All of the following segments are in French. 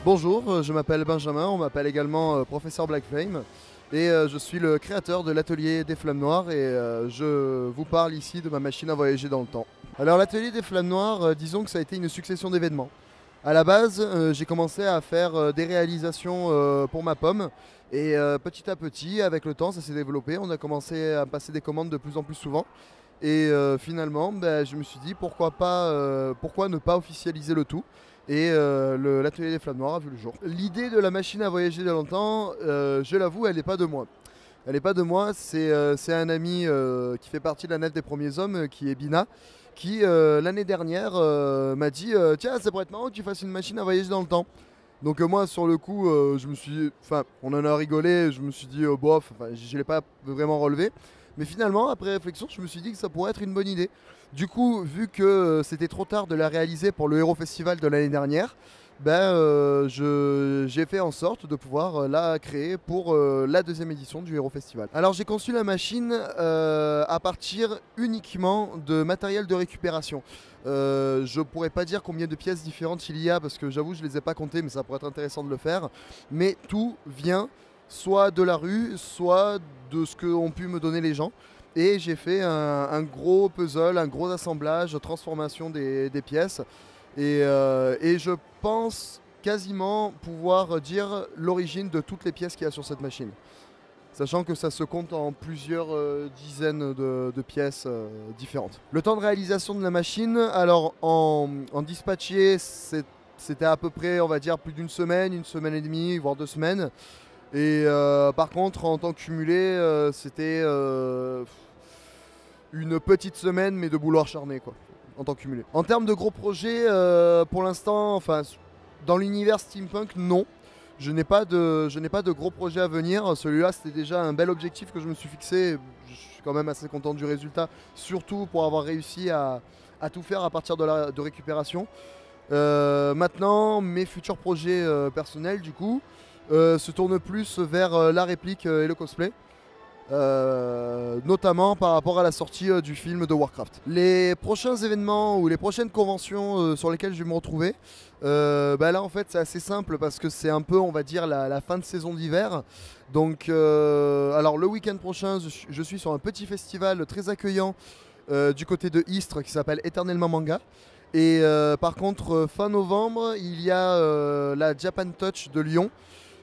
Bonjour, je m'appelle Benjamin, on m'appelle également professeur Black Flame et je suis le créateur de l'atelier des Flammes Noires et je vous parle ici de ma machine à voyager dans le temps. Alors l'atelier des Flammes Noires, disons que ça a été une succession d'événements. À la base, j'ai commencé à faire des réalisations pour ma pomme et petit à petit, avec le temps, ça s'est développé. On a commencé à passer des commandes de plus en plus souvent et finalement, je me suis dit pourquoi ne pas officialiser le tout. Et l'atelier des Flammes Noires a vu le jour. L'idée de la machine à voyager dans le temps, je l'avoue, elle n'est pas de moi. Elle n'est pas de moi, c'est un ami qui fait partie de la nef des premiers hommes, qui est Bina, qui l'année dernière m'a dit tiens, ça pourrait être marrant que tu fasses une machine à voyager dans le temps. Donc moi sur le coup je me suis enfin on en a rigolé, je me suis dit bof, je ne l'ai pas vraiment relevé. Mais finalement après réflexion je me suis dit que ça pourrait être une bonne idée. Du coup vu que c'était trop tard de la réaliser pour le Hero Festival de l'année dernière, j'ai fait en sorte de pouvoir la créer pour la deuxième édition du Hero Festival. Alors j'ai conçu la machine à partir uniquement de matériel de récupération. Je pourrais pas dire combien de pièces différentes il y a parce que j'avoue je les ai pas comptées, mais ça pourrait être intéressant de le faire. Mais tout vient soit de la rue, soit de ce qu'ont pu me donner les gens. Et j'ai fait un gros puzzle, un gros assemblage, transformation des pièces. Et je pense quasiment pouvoir dire l'origine de toutes les pièces qu'il y a sur cette machine. Sachant que ça se compte en plusieurs dizaines de pièces différentes. Le temps de réalisation de la machine, alors en dispatché, c'était à peu près, on va dire, plus d'une semaine, une semaine et demie, voire 2 semaines. Et par contre, en temps cumulé, c'était une petite semaine, mais de boulot acharné, quoi, en temps cumulé. En termes de gros projets, pour l'instant, enfin, dans l'univers steampunk, non. Je n'ai pas de gros projets à venir. Celui-là, c'était déjà un bel objectif que je me suis fixé. Je suis quand même assez content du résultat, surtout pour avoir réussi à tout faire à partir de récupération. Maintenant, mes futurs projets personnels, du coup, se tournent plus vers la réplique et le cosplay. Notamment par rapport à la sortie du film de Warcraft. Les prochains événements ou les prochaines conventions sur lesquelles je vais me retrouver, là en fait c'est assez simple parce que c'est un peu, on va dire, la fin de saison d'hiver. Donc alors le week-end prochain je suis sur un petit festival très accueillant du côté de Istres qui s'appelle Éternellement Manga. Et par contre fin novembre il y a la Japan Touch de Lyon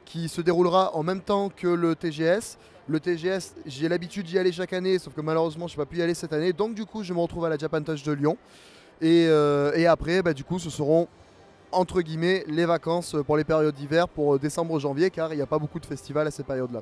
qui se déroulera en même temps que le TGS. Le TGS, j'ai l'habitude d'y aller chaque année, sauf que malheureusement, je n'ai pas pu y aller cette année. Donc, du coup, je me retrouve à la Japan Touch de Lyon. Et après, du coup, ce seront, entre guillemets, les vacances pour les périodes d'hiver, pour décembre-janvier, car il n'y a pas beaucoup de festivals à ces périodes-là.